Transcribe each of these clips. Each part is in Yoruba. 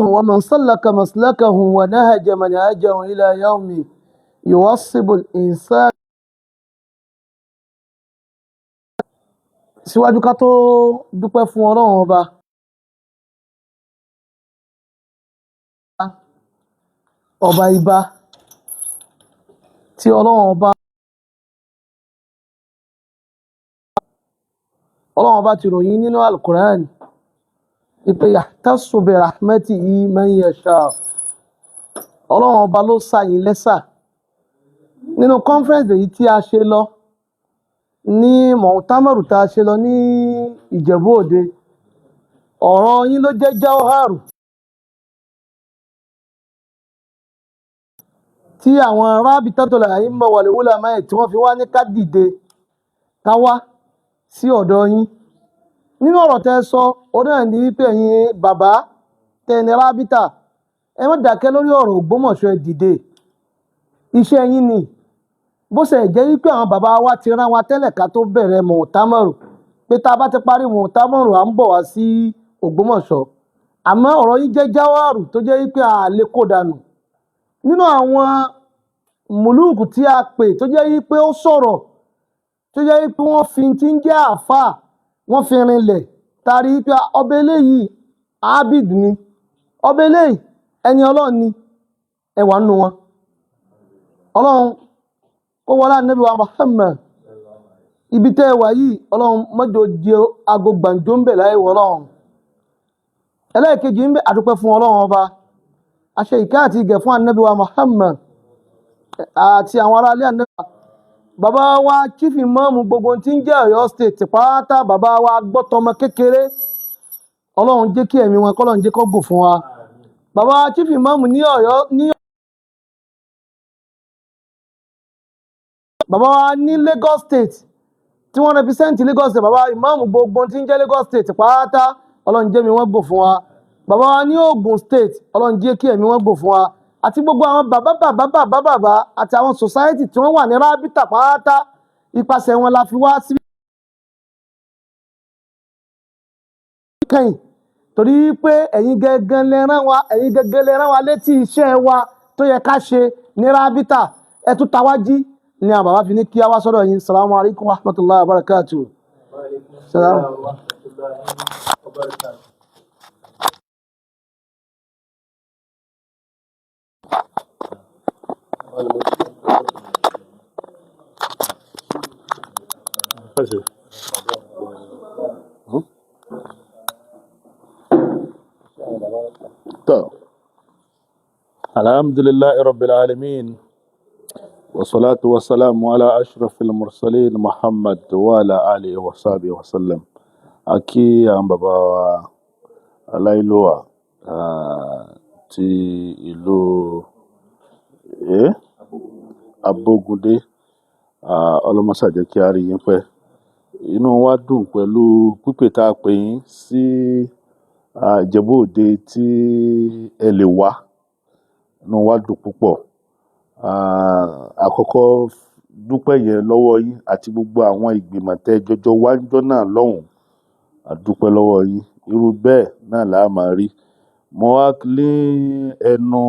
ومن سلك مسلكه ونهج منهجه إلى يوم يوصب الإنسان. síwájú ká tó dúpẹ́ fún Ọlọ́run ọba ọba ìbà tí Ọlọ́run ọba ti ròyìn nínú Al-Qur'an ìpè yahtassu bi rahmatihi man yasha. Ọlọ́run ọba ló ṣàyìn lẹ́sà nínú conference èyí tí a ṣe lọ ní mọ̀tàmọ̀rù tá a ṣe lọ ní Ìjẹ̀bú Òde. ọ̀rọ̀ yín ló jẹ́ jawharu tí àwọn Rabitatul A'imma wal Ulama tí wọ́n fi wá ní ká dìde ká wá sí ọ̀dọ̀ yín. nínú ọ̀rọ̀ tẹ́ sọ ó náà ní wípé ẹ̀yin bàbá tẹni Rabita ẹ má dákẹ́ lórí ọ̀rọ̀ Ògbómọ̀ṣọ́, ẹ dìde, iṣẹ́ yín ni. bó ṣe jẹ́ wípé àwọn bàbá wa ti rán wa tẹ́lẹ̀ ká tó bẹ̀rẹ̀ mọ̀tàmọ̀rù pé tá a bá ti parí mọ̀tàmọ̀rù à ń bọ̀ wá sí Ògbómọ̀ṣọ́, àmọ́ ọ̀rọ̀ yín jẹ́ jáwárù tó jẹ́ wípé a lè kó dànù. nínú àwọn mùlúùkù tí a pè tó jẹ́ wípé ó sọ̀rọ̀ tó jẹ́ wípé wọ́n fi ti ń jẹ́ àáfàá wọ́n fi rinlẹ̀ tari wípé ọba eléyìí ábìd ni, ọba eléyìí ẹni Ọlọ́run ni, ẹwà nù wọn. Ọlọ́run ó wọlé Ànábì wa Muhammad ibi tẹ́ ẹ wà yìí Ọlọ́run mọ́jọ jẹ́ aago gbàǹjo ń bẹ̀ láyé wọ Ọlọ́run. ẹlẹ́ẹ̀kejì ń bẹ àdúpẹ́ fún Ọlọ́run ọba, àṣẹ ìkẹ́ àti ìgẹ̀ fún Ànábì wa Muhammad àti àwọn aráalé Ànábì. bàbá wa chief imam gbogbo tí ń jẹ́ Ọ̀yọ́ state pátá, bàbá wa gbọ́tọmọ kékeré, Ọlọ́run jẹ́ kí ẹ̀mí wọn kọ́lọ́run jẹ́ kó gùn fún wa. bàbá wa chief imam ní Ọ̀yọ́ bàbá wa ní Lagos state tí wọ́n represent Lagos state, bàbá imam gbogbo tí ń jẹ́ Lagos state pátá, Ọlọ́run jẹ́ mi wọ́n gùn fún wa. bàbá wa ní Ogun state, Ọlọ́run jẹ́ kí ẹ̀mí wọ́n gùn fún wa. àti gbogbo àwọn bàbá àti àwọn society tí wọ́n wà ní Rabita pátá, ipasẹ̀ wọn la fi wá sí kẹ́yìn, torí pé ẹ̀yin gẹ́gẹ́ lẹ rán wa létí iṣẹ́ wa tó yẹ ká ṣe ní Rabita. ẹ tún tawájí ni àwọn bàbá fi ní kí a wá sọ́dọ̀ yín. Assalamu alaikum warahmatullahi wabarakatuh. Alhamdulillahi rabbil alamin wassalatu wassalamu ala ashrafil mursalin Muhammad wa ala alihi wa sahbihi wa sallam. Aki àwọn bàbá wa aláìlúwà ti ìlú Abogunde, ọlọ́mọsà jẹ́ kí a rí yín pẹ́. Inú wa dùn pẹ̀lú pípè tá a pè yín sí Ìjẹ̀bú Òde tí ẹ lè wá. Inú wa dùn púpọ̀. Àkọ́kọ́ dúpẹ́ yẹn lọ́wọ́ yín àti gbogbo àwọn ìgbìmọ̀ tẹ́ jọjọ wájọ́ náà lọ́hùn. A dúpẹ́ lọ́wọ́ yín. Irú bẹ́ẹ̀ náà là á máa rí. Mo wá lé ẹnu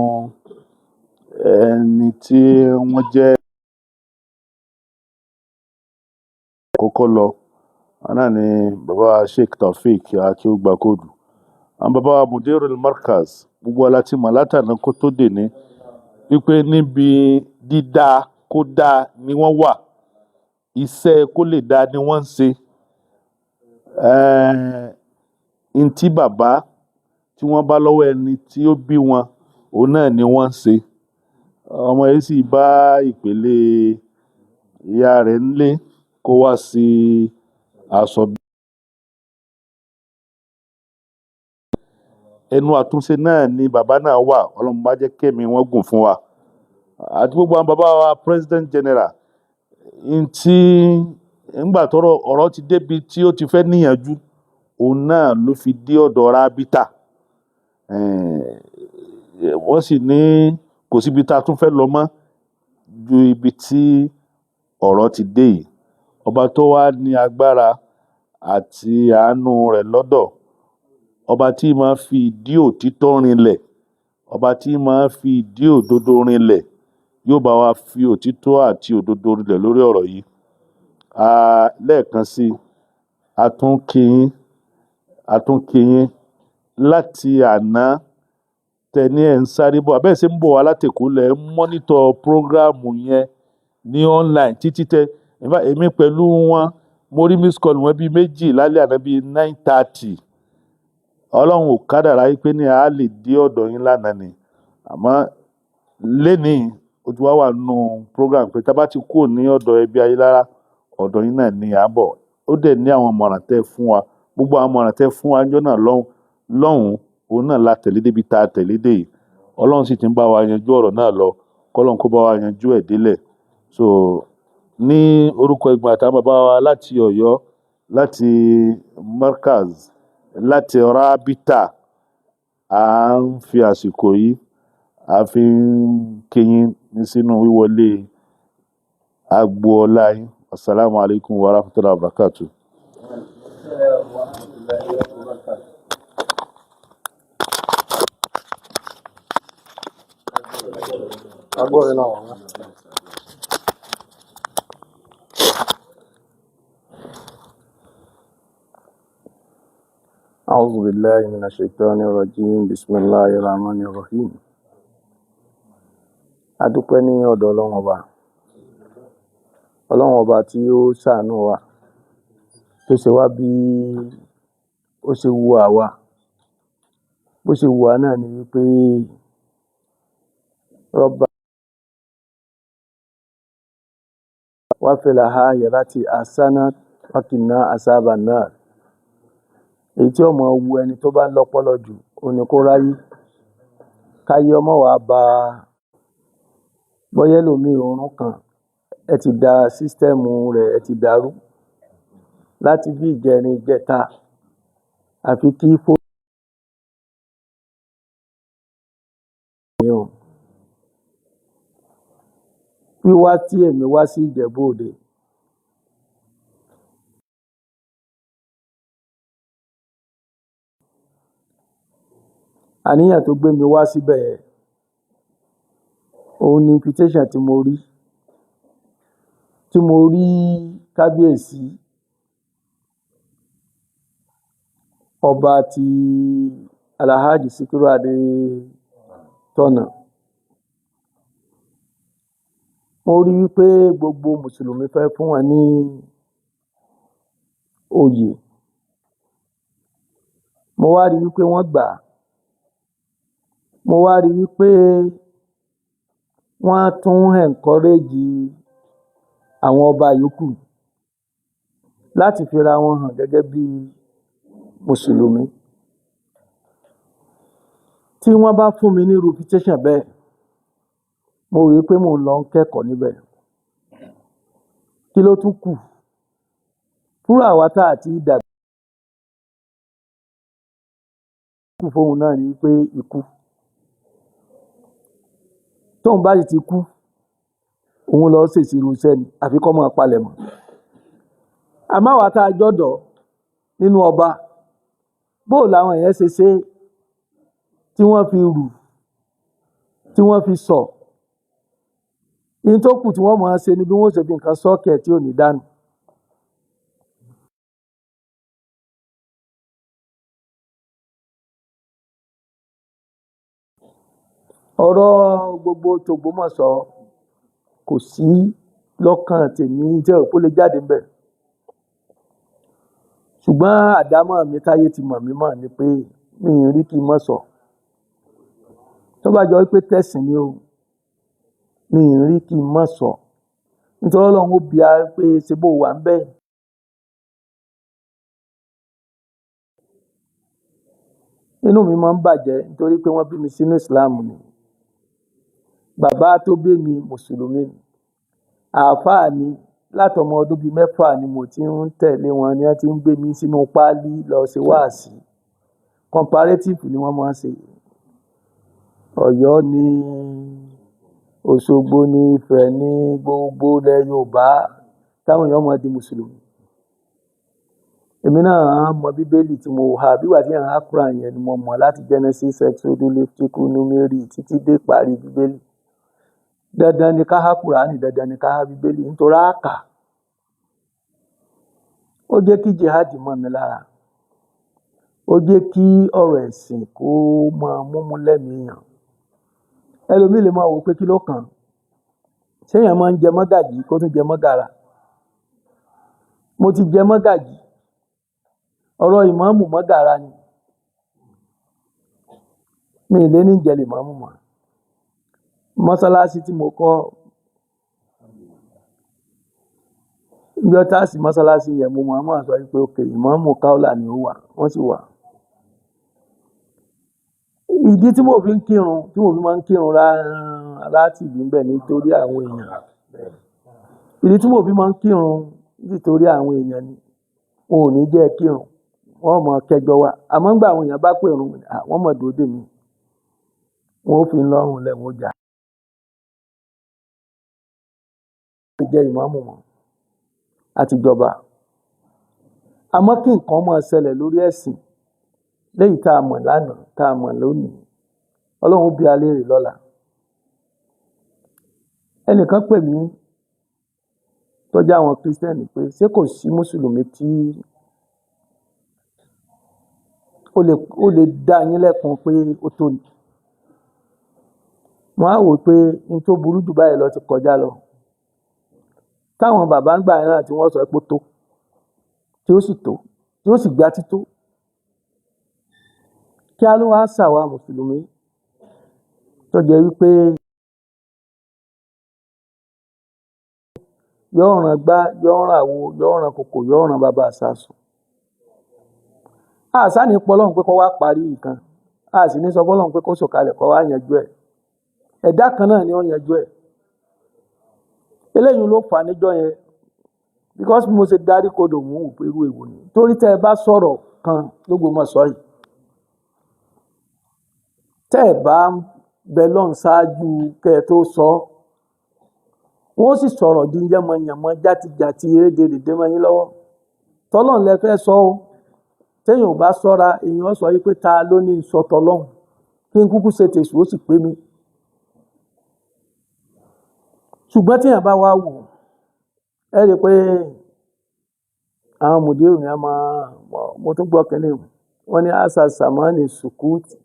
ẹni tí wọ́n jẹ́ àkọ́kọ́ lọ, náà ni bàbá Sheikh Taofeek Akíógbàkódù. Àwọn bàbá Mudirul Markaz gbogbo aláti mọ̀ látàná kó tó dè ní wípé níbi dídá kó dá ni wọ́n wà, iṣẹ́ kó lè dá ni wọ́n ń ṣe. Ntí bàbá tí wọ́n bá lọ́wọ́ ẹni tí ó bí wọn, òun náà ni wọ́n ń ṣe. Ọmọ yìí sì bá ìpele ìyá rẹ̀ ńlé kó wá sí aṣọ. Ẹnu àtúnṣe náà ni bàbá náà wà, Ọlọ́run bá jẹ́ kẹ́mi wọ́n gùn fún wa. Àti gbogbo àwọn bàbá wa president general, ńgbà tọ́rọ̀ ọ̀rọ̀ ti débi tí ó ti fẹ́ níyànjú, òun náà ló fi dé ọ̀dọ̀ Rabita. Wọ́n sì ní kò síbi tá a tún fẹ́ lọ mọ́ ju ibi tí ọ̀rọ̀ ti dé yìí. Ọba tó wá ní agbára àti àánú rẹ̀ lọ́dọ̀, ọba tí máa fi ìdí òtítọ́ rinlẹ̀, ọba tí máa fi ìdí òdodo rinlẹ̀, yóò bá wa fi òtítọ́ àti òdodo rinlẹ̀ lórí ọ̀rọ̀ yìí. Lẹ́ẹ̀kan sí àtúnkìyín láti àná tẹni ẹ̀ ń sáré bọ̀ abẹ́ẹ̀ ṣe ń bọ̀ wá látẹ̀kọ́ lẹ̀ ń mọ́nítọ̀ prógráàmù yẹn ní online títí tẹ èmi pẹ̀lú wọn mo rí miss call wọn bíi méjì lálẹ́ àná bíi 9:30. Ọlọ́run ò kádàrá yìí pé ní a lè dé ọ̀dọ̀ yín lánàá ni, àmọ́ lénìí ó ti wá wà nínú program pé tá a bá ti kúrò ní ọ̀dọ̀ ẹbí Ayélára ọ̀dọ̀ yín náà ni à ń bọ̀. Ó dẹ̀ ní àwọn ìmọ̀ràn tẹ́ fún wa, gbogbo àwọn ìmọ̀ràn tẹ́ fún wa ọjọ́ náà lọ́hùn òun náà la tẹ̀lé débi tá a tẹ̀lé dé yìí. Ọlọ́run sì ti ń bá wa yanjú ọ̀rọ̀ náà lọ, kọ́lọ́run kó bá wa yanjú ẹ̀ délẹ̀. So ní orúkọ ìgbìmọ̀ àtàwọn bàbá wa láti Ọ̀yọ́, láti Markaz, láti Raobita, à ń fi àsìkò yìí a fi ń kíyín sínú wíwọlé agboola yín. Assalamu alaikum wa rahmatullahi wa barakatuh. أعوذ بالله من الشيطان الرجيم بسم الله الرحمن الرحيم. Adúpẹ́ ní ọ̀dọ̀ Ọlọ́run ọba tí ó ṣàánú wa, tó ṣe wá bí ó ṣe wù àwa. Bó ṣe wù wá náà ni wípé Rọ́bà wá fil akhirati hasanah wa qina azaban nar. Èyí tí ọmọ wu ẹni tó bá ń lọ́pọlọ jù ó ní kó ráyé, káyé ọmọ wa bá bọ́yẹ́ lómi oorun kan ẹ ti da sísítẹ́ẹ̀mù rẹ̀ ẹ ti dàrú láti bí ìjẹrin ìjẹta, àfi kí fóònù wíwá tí èmi wá sí Ìjẹ̀bú Òde. Àníyàn tó gbé mi wá síbẹ̀ yẹn, òun ni invitation tí mo rí kábíyèsí ọba ti Alhaji Síkírù Adétọ́nà. Mo rí wípé gbogbo mùsùlùmí fẹ́ fún wọn ní oyè. Mo wá rí wípé wọ́n gbà. Mo wá rí wípé wọ́n tún encourage àwọn ọba yòókù láti fira wọn hàn gẹ́gẹ́ bí mùsùlùmí. Tí wọ́n bá fún mi ní invitation bẹ́ẹ̀, mo rí pé mò ń lọ kẹ́kọ̀ọ́ níbẹ̀. Kí ló tún kù fúnra àwa tá àti dàgbà kù fóun náà ni wípé ikú. Tóun bá sì ti kú, òun lọ ṣèṣirò iṣẹ́ ni, àfi kọ́ máa palẹ̀ mọ́. Àmọ́ àwa tá a jọ́dọ̀ nínú ọba, bó làwọn èèyàn ṣe ṣe tí wọ́n fi rù, tí wọ́n fi sọ. In tó kù tí wọ́n máa ṣe ni bí wọ́n ṣe fi nǹkan sọ́ọ̀kẹ̀ tí ò ní dànù. Ọ̀rọ̀ gbogbo t'Ògbómọ̀ṣọ́ kò sí lọ́kàn tèmi jẹ́ òpó lè jáde ńbẹ̀. Ṣùgbọ́n àdámọ̀ mi táyé ti mọ̀ mí mọ̀ ni pé mi ì rí kí n mọ̀ sọ. Tó bá jọ pé tẹ̀sìn ni o, mi ì rí kí n mọ̀ sọ. Nítorí Ọlọ́run ó bi á pé ṣe bó wà ń bẹ̀. Inú mi máa ń bàjẹ́ nítorí pé wọ́n bí mi sínú ìsìláàmù ni. Bàbá tó bí mi mùsùlùmí ni. Àáfàá ni, látọmọ ọdún bíi 6 ni mo ti ń tẹ̀lé wọn, ni wọ́n ti ń gbé mi sínú páálí lọ ṣe wáàsí. Comparative ni wọ́n máa ń ṣe. Ọ̀yọ́ ni, Òṣogbo ni, Ifẹ̀ ni, gbogbo ilẹ̀ Yorùbá táwọn èèyàn máa di mùsùlùmí. èmi náà mọ bíbélì tí mo há bí wà tí yàn á kúrò yẹn ni mo mọ̀ láti Genesis Exodus Leviticus Númérì títí dé parí bíbélì. Dandan ni ká há Kùránì, dandan ni ká há bíbélì nítorí àkà ó jẹ́ kí jihad mọ́ mi lára, ó jẹ́ kí ọ̀rọ̀ ẹ̀sìn kó máa múmú lẹ́mìíyàn. Ẹlòmíì lè máa wò pé kí ló kàn, ṣéyàn máa ń jẹ mọ́gàjí kó tún jẹ mọ́gàrà. Mo ti jẹ mọ́gàjí, ọ̀rọ̀ ìmáàmù mọ́gàrà ni, mi ì lé ní jẹ ìmáàmù mọ́. Mọ́sálásí tí mo kọ́ ìjọ táàsì mọ́sálásí yẹn mo máa sọ pé òkè ìmáàmù káólà ni ó wà, wọ́n sì wà. Ìdí tí mo fi ń kírun, tí mo fi máa ń kírun láti ìlú ń bẹ̀ nítorí àwọn èèyàn. Ìdí tí mo fi máa ń kírun nítorí àwọn èèyàn ni wọn ò ní jẹ́ kírun, wọ́n mọ̀ kẹjọ wa. Àmọ́ ńgbà àwọn èèyàn bá pèrun, wọ́n mọ̀ dúró dè mí, wọ́n ó fi ń lọ́rùn lẹ̀ wọ́n jà. Jẹ́ ìmáàmù mọ́ àtijọba. Àmọ́ kí nǹkan máa ṣẹlẹ̀ lórí ẹ̀sìn lẹ́yìn tá a mọ̀ lánàá, tá a mọ̀ lónìí, Ọlọ́run bí a léèrè lọ́la. Ẹnìkan pè mí tó jẹ́ àwọn Kírísítẹ́nì pé ṣé kò sí Mùsùlùmí tí ó lè dá yín lẹ́kun pé ó tó ni. Wọ́n á wò pé n tó burú jù báyìí lọ ti kọjá lọ. Táwọn bàbá ń gbà náà tí wọ́n sọ pé ó tó, tí ó sì tó, tí ó sì gbá tító. Kí á ló wá ṣàwa Mùsùlùmí tó jẹ́ wípé yóò ràn gbá, yóò ràn àwo, yóò ràn kòkò, yóò ràn bàbá àsásùn. Àṣà ní pọ́lọ́run pé kó wá parí nǹkan, a sì ní sọ fọ́lọ́run pé kó sọ̀kalẹ̀ kó wá yanjú ẹ̀. Ẹ̀dá kan náà ni ó yanjú ẹ̀. Eléyìí ló fà níjọ́ yẹn, because mo ṣe darí kodò mú òpó irú èwo ni. Torí tẹ́ ẹ bá sọ̀rọ̀ kan l'Ógbómọ̀ṣọ́ yìí, tẹ́ ẹ bá bẹ lọ́n ṣáájú kẹ́ ẹ tó sọ, wọ́n sì sọ̀rọ̀ di yánmọ̀yánmọ̀ játijàti rédèrèdè mọ́ yín lọ́wọ́. Tọ́lọ́run lẹ fẹ́ sọ ó, téèyàn ò bá sọ́ra èèyàn sọ yí pé ta ló ní sọ tọ́lọ́run, kí n kúkú ṣe tèṣù ó sì pé mi. Ṣùgbọ́n téèyàn bá wá wò, ẹ rí i pé àwọn mùdírù ni a máa, mo tún gbọ́ kínní, wọ́n ní àṣà sàmánì sùkúùtì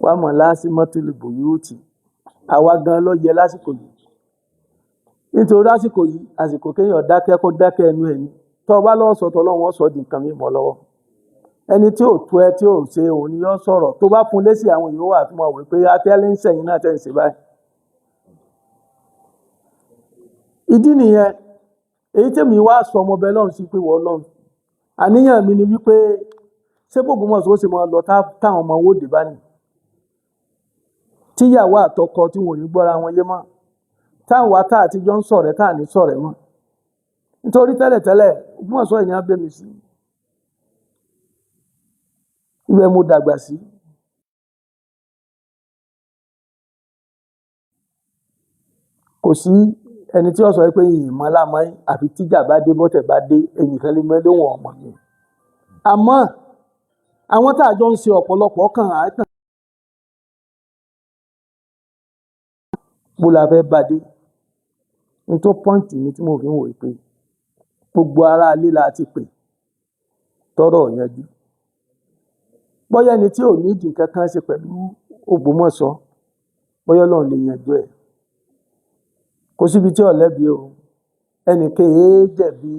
wà mọ̀ lásìmọ́tìlì bùyúùtì. Àwa gan ló yẹ lásìkò yìí. Nítorí lásìkò yìí, àsìkò kéèyàn dákẹ́ kó dákẹ́ ẹnu ẹni. Tọ́ bá lọ́wọ́ sọ tọ́lọ́run wọ́n sọ di nǹkan mímọ́ lọ́wọ́. Ẹni tí ò tó ẹ tí ò ṣe òun ni yóò sọ̀rọ̀. Tó bá fún lésì àwọn èèyàn wà tí wọ́n wò pé akẹ́lẹ́ ń sẹ̀yìn náà tẹ̀ ń ṣe báyìí. Ìdí nìyẹn, èyí tèmi wá sọ ọmọ bẹ́ẹ̀ lọ́run sí pé wọ́n lọ́run. Àníyàn mi ni wípé ṣé Ògbómọ̀ṣọ́ ó sì máa lọ táwọn ọmọ owó dé bá ní. Tíyàwó àtọkọ tí wọn ò ní gbọ́ra wọn yé mọ́. Táwọn ata àtijọ́ ń ṣọ̀rẹ́ táà ní ṣọ̀rẹ́ mọ́. Nítorí tẹ́lẹ̀tẹ́lẹ̀ Ògbómọ̀ṣọ́ ènìyàn bẹ́ mi sí. Ibẹ̀ mo dàgbà sí. Kò sí ẹni tí ó sọ pé ìmọ̀ lámọ́ àfi tíjà bá dé bọ́tẹ̀ bá dé ẹ̀yìn kan lè mẹ́lẹ́ wọn ọmọ mi. Àmọ́ àwọn tá a jọ ń ṣe ọ̀pọ̀lọpọ̀ kan àìtàn bó la fẹ́ bá dé. Ní tó pọ́ǹtì mi tí mo fi ń wò pé gbogbo ará ilé la ti pè tọ́rọ̀ yanjú. Bóyá ẹni tí ò ní ìdí kankan ṣe pẹ̀lú Ògbómọ̀ṣọ́, bóyá Ọlọ́run lè yanjú ẹ̀. Kò síbi tí ọ̀lẹ́bi o, ẹnìkan èé jẹ̀bi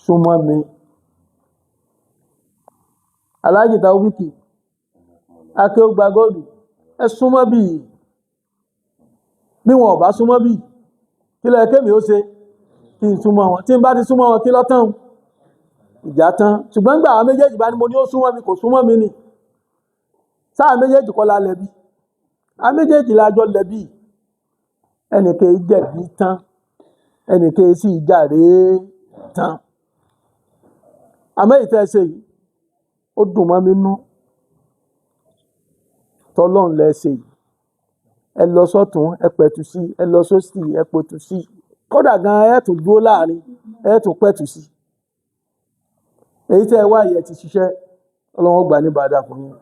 súnmọ́ mi. Aláàjì Taofiki, Akéúgba Góòlù, ẹ súnmọ́ bí i. Bí wọn ò bá súnmọ́ bí i, kí ló yẹ kémi ó ṣe? Kí n súnmọ́ wọn. Tí n bá ti súnmọ́ wọn kí ló tán? Ìjà tán. Ṣùgbọ́n nígbà àwọn méjèèjì bá ní mo ní ó súnmọ́ mi kò súnmọ́ mi ni. Sáà méjèèjì kọ́ la lẹ̀bi. Àwọn méjèèjì la jọ lẹ̀bi. Ẹnìkan jẹ̀bi tán, ẹnìkan sì jàre tán. Àmọ́ ìtẹ́sẹ̀ yìí ó dùn mọ́ mi nú. Tọ́lọ́run lẹ ṣe yìí. Ẹ lọ sọ́tún ẹ pẹ̀tù sí, ẹ lọ sósì ẹ pẹ̀tù sí. Kódà gan ẹ tún dúró láàrin ẹ tún pẹ̀tù sí. èyí tẹ́ ẹ wá yẹ ti ṣiṣẹ́ ọlọ́run gbà ní bàdà fún yín.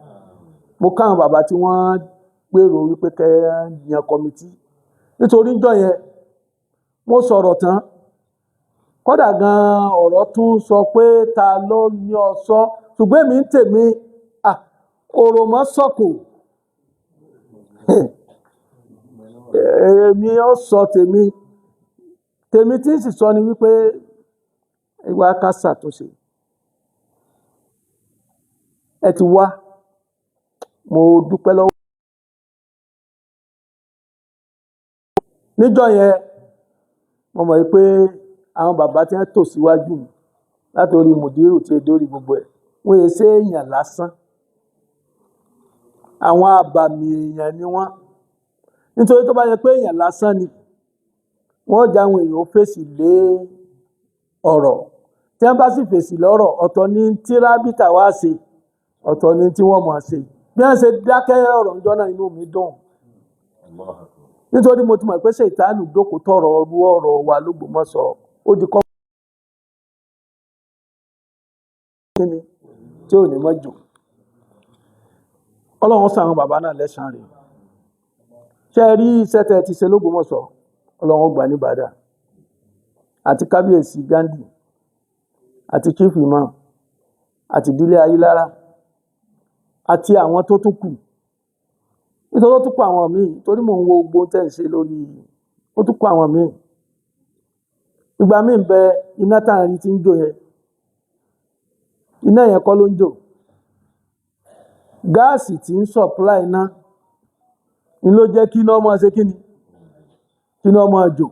Mo káwọn bàbá tí wọ́n gbèrò wípé kẹ́ yan kọmitì nítorí ìjọ yẹn mo sọ̀rọ̀ tán kódà gan ọ̀rọ̀ tún sọ pé ta ló ní ọ sọ ṣùgbọ́n èmi ń tèmi òròmọ́ sọ̀kò èmi ó sọ tèmi tí sì sọ ni wípé ìwà ká ṣàtúnṣe ẹ ti wá mo dúpẹ́ lọ́wọ́ níjọ́ yẹn mo mọ̀ pé àwọn bàbá tí wọ́n tò síwájú mi látòrí mùdírù tí dórí gbogbo ẹ̀ wọ́n yẹ ṣe èèyàn lásán àwọn àbàmì èèyàn ni wọ́n nítorí tó bá yẹ pé èèyàn lásán ni wọ́n já àwọn èèyàn fèsì lé ọ̀rọ̀ tí wọ́n bá sì fèsì lọ́rọ̀ ọ̀tọ̀ ní tí Rábítà wá ṣe ọ̀tọ̀ ní tí wọ́n mọ̀ ṣe bí wọ́n ṣe dákẹ́ ọ̀rọ̀ ńjọ́ náà inú mi dùn nítorí mo ti mọ̀ pé ṣètánù jókòó tọrọ ọrú ọ̀rọ̀ wa l'Ógbómọ̀ṣọ́ ó di kọ́ kíni tí ò ní mọ́jù ọlọ́run sàn àwọn bàbá náà lẹ́sàn-án rẹ̀ ṣe rí iṣẹ́ tẹ́ ti ṣe l'Ógbómọ̀ṣọ́ ọlọ́run gbà ní bàdà àti kábíyèsí Gandhi àti chief imam àti ìdílé Ayílára àti àwọn tó tún kù nítorí ó tún kù àwọn míì torí mò ń wo gbogbo tẹ́ ń ṣe lórí ó tún kù àwọn míì ìgbà míì ń bẹ iná tá à ń rí tí ń jò yẹn iná yẹn kọ́ ló ń jò gáàsì tí ń supply iná ni ló jẹ́ kí iná máa ṣe kíni kí iná máa jò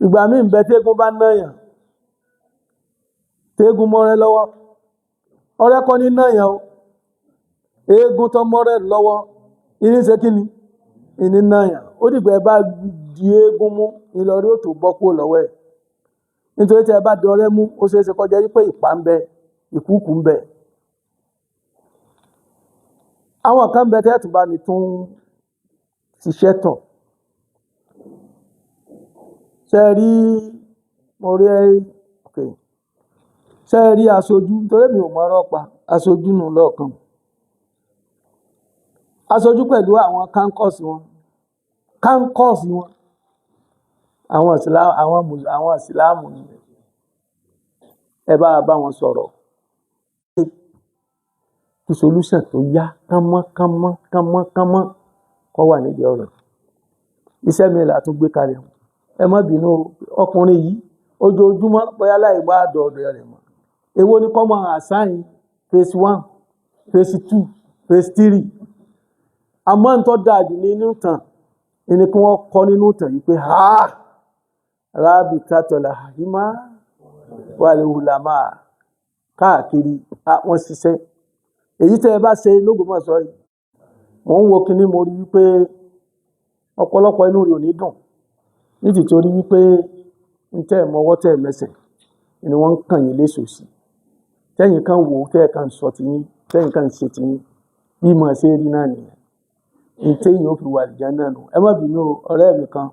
ìgbà míì ń bẹ tẹ́gùn bá náyàn tẹ́gùn mọ́rẹ́ lọ́wọ́ ọ̀rẹ́ kọ́ ní náyàn o eégún tó mọ́rẹ́ lọ́wọ́ ìní ṣe kíni ìní náyàn ó dìgbà ẹ bá di eégún mú ìlọrí ò tó bọ́ kúrò lọ́wọ́ ẹ̀ nítorí tí ẹ bá dọrẹ́ mú ó ṣeé ṣe kọjá wípé ìpá ń bẹ ìkúùkù ń bẹ àwọn kan bẹ tẹ́ẹ̀tù bá ní tún ṣiṣẹ́ tọ̀ ṣe rí mo rí ṣe rí aṣojú nítorí mi ò mọ ọ̀rọ̀ pa aṣojú nù lọ́ọ̀kan aṣojú pẹ̀lú àwọn kánkọ́ọ̀sì wọn àwọn ìsìláàmù ni ẹ bá wọn sọ̀rọ̀ kí solution tó yá kánmọ́ kọ́ wà nídìí ọ̀rọ̀ iṣẹ́ mi là tún gbé kalẹ̀ ẹ má bínú ọkùnrin yìí ojoojúmọ́ bóyá láì wá àdọ̀ọ̀dọ̀ rẹ̀ mọ́ èwo ni kọ́ máa assign phase 1 phase 2 phase 3 àmọ́ ń tọ́ dáadì nínú ìtàn ẹni kí wọ́n kọ́ nínú ìtàn yìí pé Raobita àhímá wal ulama káàkiri wọ́n ṣiṣẹ́ èyí tẹ́ ẹ bá ṣe l'Ógbómọ̀ṣọ́ yìí mò ń wo kinní mo rí wípé ọ̀pọ̀lọpọ̀ inú rẹ̀ ò ní dùn nítorí wípé ń tẹ́ ẹ̀ mọ́wọ́ tẹ́ ẹ̀ mẹsẹ̀ ni wọ́n ń kàn yín léṣo sí tẹ́yìn kan wò ó tẹ́ ẹ̀ kan sọ ti yín tẹ́yìn kan ṣe ti yín bí mo ṣe rí náà nìyẹn ní téyìn ó fi wà lìjà náà nù ẹ má bínú ọ̀rẹ́ mi kan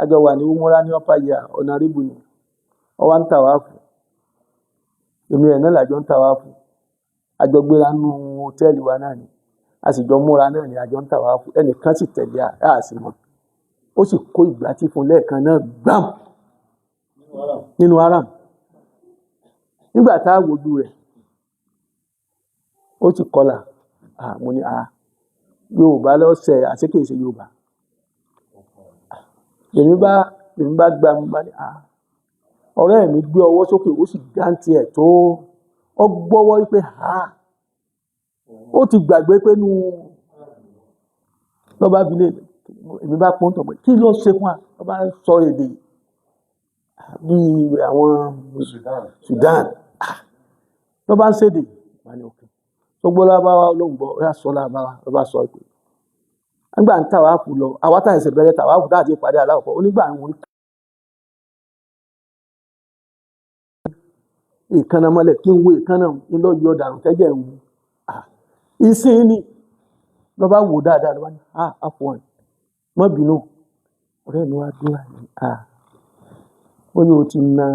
àjọ wà ní umura ní ọ̀pá yà ọ̀nàrìbù ni ọwá ń tàwáàfù èmi ẹ̀ náà làjọ ń tàwáàfù àjọ gbéra nù hòtẹ́ẹ̀lì wa náà ni a sì jọ múra náà ni àjọ ń tàwáàfù ẹnìkan sì tẹ̀lé àásì mọ́ ó sì kó ìgbà tí fún lẹ́ẹ̀kan náà gbàm nínú aram nígbà tá a wojú rẹ̀ ó ti kọlà mo ní Yorùbá lọ́sẹ̀ àṣekèsè Yorùbá èmi bá gbà mú bá ní ọ̀rẹ́ mi gbé ọwọ́ sókè ó sì dáńtì ẹ̀ tó ọ gbọ́wọ́ wípé ó ti gbàgbé pé nú lọ́ba abilé èmi bá pọ́n tọ̀ pé kí ló ṣe fún wa lọ́ba sọ èdè bí àwọn Sudan lọ́ba ń ṣèdè wà ní òkè tó gbọ́ lábáwá olóńgbò ó yà sọ lábáwá lọ́ba sọ pé nígbà ń tàwáàfù lọ àwọn táyà ẹsẹ̀ bẹ̀rẹ̀ tàwáàfù táà ti pàdé aláwọ̀kọ́ onígbà àwọn ìkànnà mọ́lẹ̀ kí n wo ìkànnà ilọ́ yọ dànù tẹ́jẹ̀ ń wù ìsìn ni lọ́ba wò dáadáa lọ́ba ní àfọ̀n mọ́ bínú ọ̀rẹ́ mi wá dúró ó ní o ti na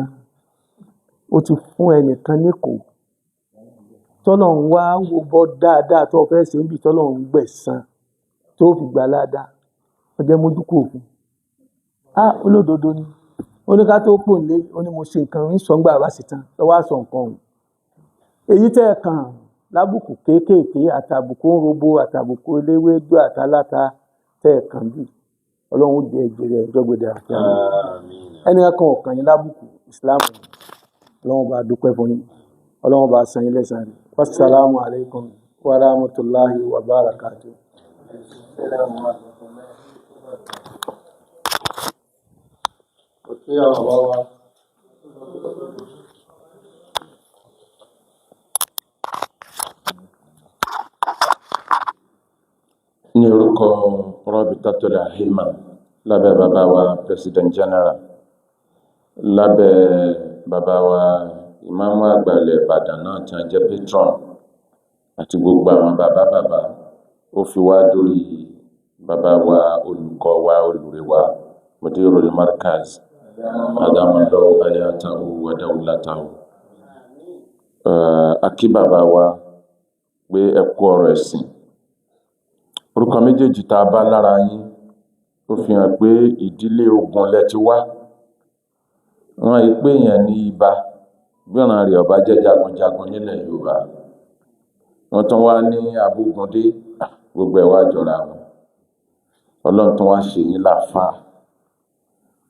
ó ti fún ẹnìkan níkò tọ́lọ́run wá wo bọ́ dáadáa tó fẹ́ ṣe ń bì tọ́lọ́run gbẹ̀san tó fi gbà ládàá ọjọ́ mójúkú òfin olódodo ni ó ní ká tó pò nílé ó ní mo ṣe nǹkan ń sọ ńgbà bá sì tán lọ́wọ́ àṣọ nǹkan ọ̀hún èyí tẹ́ ẹ kàn lábùkù kéékèèké àtàbùkù ń robo àtàbùkù eléwédú àtàláta tẹ́ ẹ kàn bì ọlọ́run ó jẹ ìjẹrẹ ẹjọ́ gbèdé àti àwọn ẹni kan ọ̀kan yín lábùkù ìsìláàmù ọlọ́run bá dúpẹ́ fún yín ọlọ́run bá san yín lẹ́san rẹ̀ wassalamu alaikum wa rahmatullahi wa barakatuh. Ní orúkọ Raobita Imam lábẹ́ bàbá wa President General, lábẹ́ bàbá wa Imam àgbà ilẹ̀ Ìbàdàn náà tí wọ́n jẹ́ patron àti gbogbo àwọn bàbá ó fi wá dórí bàbá wa olùkọ́ wa olùrè wa Mudirul Markaz adamallahu hayatahu wa dawlatahu. Akí bàbá wa pé ẹ kú ọ̀rọ̀ ẹ̀sìn. Orúkọ méjèèjì tá a bá lára yín ó fi hàn pé ìdílé ogun lẹ ti wá. Wọ́n yí pé èèyàn ní ibà bí ọ̀nà rẹ̀ ọba jẹ́ jagunjagun nílẹ̀ Yorùbá. Wọ́n tún wá ní Abogunde, gbogbo ẹ̀ wá jọra wọn. Ọlọ́run tún wá ṣe yín láfáà.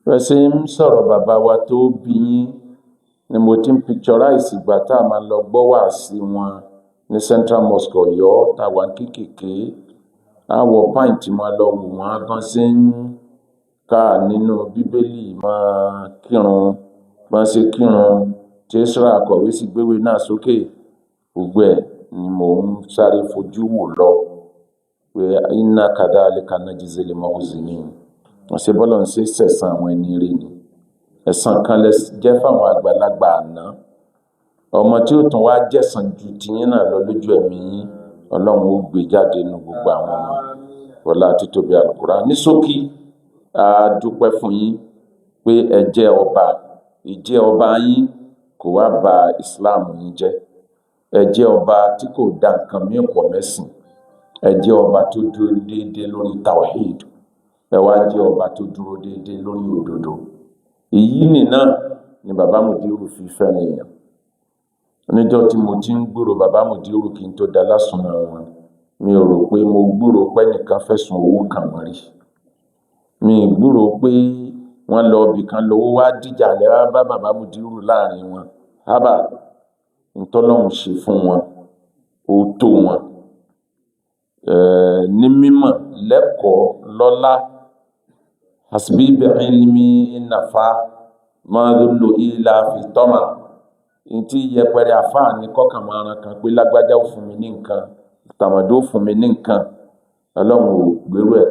Fẹ́sẹ̀ ń sọ̀rọ̀ bàbá wa tó bí yín ni mo ti ń picturize ìgbà tá a máa lọ gbọ́ wàásí wọn ní Central Mosque Ọ̀yọ́ táwa kéékèèké. Àwọ̀ pint máa lọ wò wọ́n gan sí ń ká nínú Bíbélì máa kírun máa ṣe kírun tí Israel akọ̀wé sì gbéwé náà sókè. Gbogbo ẹ̀ ni mò ń sáré fojú wò lọ pé inna kadhalika najzil muhsinin. Wọ́n ṣe bọ́lọ̀ ń ṣe sẹ̀san àwọn ẹni rí ni. Ẹ̀san kan lẹ jẹ́ fáwọn àgbàlagbà àná. Ọmọ tí ó tún wá jẹ̀san ju tiyín náà lọ lójú ẹ̀mí yín, Ọlọ́run ó gbé jáde nínú gbogbo àwọn ọmọ wọlá títóbi Al-Qur'an. Ní ṣókí, a dúpẹ́ fún yín pé ẹ jẹ́ ọba. Ìjẹ́ ọba yín kò wá ba Islam yín jẹ́. Ẹ jẹ́ ọba tí kò dá nǹkan mí pọ̀ mẹ́sìn. Ẹ jẹ́ ọba tó dúró déédéé lórí tawhid. Ẹ wá jẹ́ ọba tó dúró déédéé lórí òdodo. Èyí nìna ni bàbá Mudiru fi fẹ́ràn èèyàn. Níjọ́ tí mo ti ń gbúrò bàbá Mudiru kí n tó dá lásùnà wọn, mi ò rò pé mo gbúrò pé nìkan fẹ̀sùn owó kàn wọ́n rí. Mi ì gbúrò pé wọ́n lọ ibì kan lówó wá dìjà lẹ́wọ́ bá bàbá Mudiru láàrin wọn. Hábà ntọ́lọ́hun ṣe fún wọn ó tó wọn. Ní mímọ̀ lẹ́kọ̀ọ́ lọ́lá hasbi bi'ilmi nafa ma dhullu illa fi tama. Ntí yẹpẹrẹ àfáà ní kọ́kàn máa ran kan pé lágbájá ó fún mi ní nǹkan tàmàdó ó fún mi ní nǹkan. Ọlọ́run ò gbèrú ẹ̀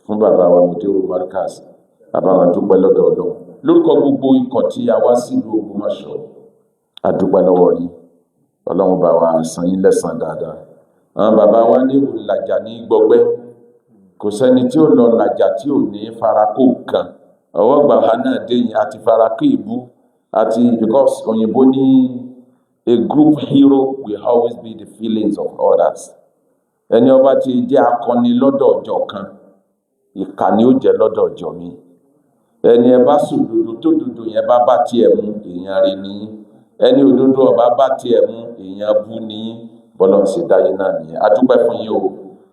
fún bàbá wa Mudirul Markaz. Bàbá wa dúpẹ́ lọ́dọ̀ Ọlọ́run lórúkọ gbogbo ikọ̀ tí a wá sílùú Ògbómọ̀ṣọ́. A dúpẹ́ lọ́wọ́ yín. Ọlọ́run bá wa san yín lẹ́san dáadáa. Àwọn bàbá wa ní ìlàjà ní gbọgbẹ́. Kò sẹ́ni tí ó lọ làjà tí ò ní farakó kan. Ọwọ́ gbà wá náà dé yìí àti farakó ìbú àti because òyìnbó ní a group hero will always be the feelings of others. Ẹni ọba ti jẹ́ akọni lọ́dọ̀ ọjọ́ kan, ìkà ni ó jẹ́ lọ́dọ̀ ọjọ́ mi. Ẹni ẹ bá sòdodo tó dodo yẹn bá tiẹ̀ mú èèyàn rí ni. Ẹni òdodo ọba bá tiẹ̀ mú èèyàn bú ni. Bọ́lọ̀ ṣe dáyé náà nìyẹn. A dúpẹ́ fún yín o.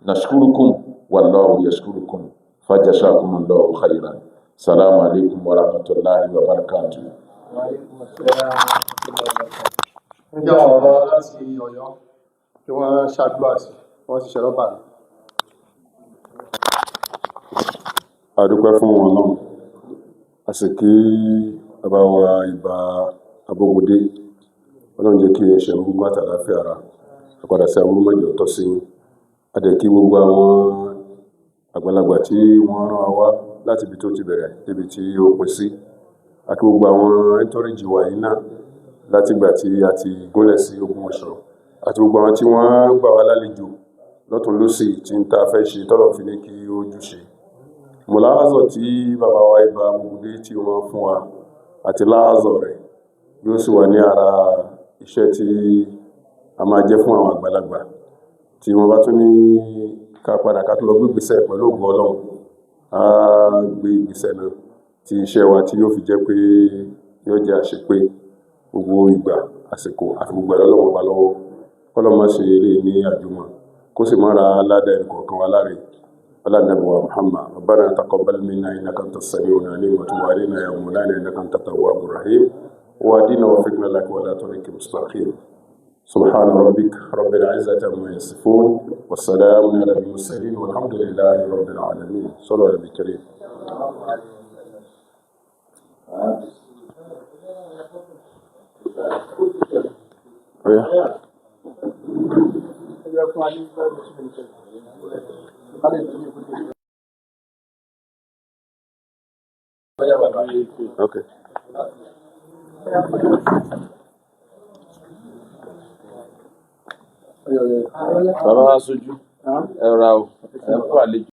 Nashkurukum wallahu yashkurukum. Fajazakumullahu khairan. Salamu alaikum wa rahmatullahi wa barakatuh. Ǹjẹ́ àwọn ọ̀rọ̀ láti Ọ̀yọ́ tí wọ́n ṣàdúrà sí wọ́n sì ṣẹ̀rọ̀ bàlẹ̀. A dúpẹ́ fún wọn náà. A sì kí bàbá wa ìbà Abogunde. Ọlọ́run jẹ́ kí ẹṣẹ̀ gbogbo àtàláfíà ara. Àpadà sí àwọn mọ́jọ tọ́ sí. A dẹ̀ kí gbogbo àwọn àgbàlagbà tí wọ́n rán wa wá láti ibi tó ti bẹ̀rẹ̀ débi tí ó pín sí. Àti gbogbo àwọn ẹntọ́rìjì wà yìí náà láti ìgbà tí a ti gúnlẹ̀ sí Ògbómọ̀ṣọ́. Àti gbogbo àwọn tí wọ́n gbà wá lálejò lọ́tún lósì tí ń ta fẹ́ ṣe tọ́lọ̀ fi ní kí ó jú ṣe. Mùláházọ̀ tí bàbá wa ìbà Abogunde tí wọ́n fún wa àti láházọ̀ rẹ̀ yóò sì wà ní ara iṣẹ́ tí a máa jẹ́ fún àwọn àgbàlagbà tí wọ́n bá tún ní ká padà ká tún lọ gbé ìgbésẹ̀ pẹ̀lú ògùn Ọlọ́run á gbé ìgbésẹ̀ náà tí iṣẹ́ wa tí yóò fi jẹ́ pé yóò jẹ́ àṣepé gbogbo ìgbà àsìkò àti gbogbo ẹ̀rọ Ọlọ́run wa lọ́wọ́ kọ́lọ́ má ṣe eré ní àjùmọ̀ kó sì má ra aládàá ẹnì kọ̀ọ̀kan wa láre ولا نبوة محمد ربنا تقبل منا إنك أنت السميع العليم وتب علينا يا مولانا إنك أنت التواب الرحيم وأهدنا وفقنا لك ولا طريق مستقيم سبحان ربك رب العزة عما يصفون والسلام على المرسلين والحمد لله رب العالمين صلى الله عليه الكريم Okay. Bàbá wa sojú, ẹ ra o, ẹ kú àlejò.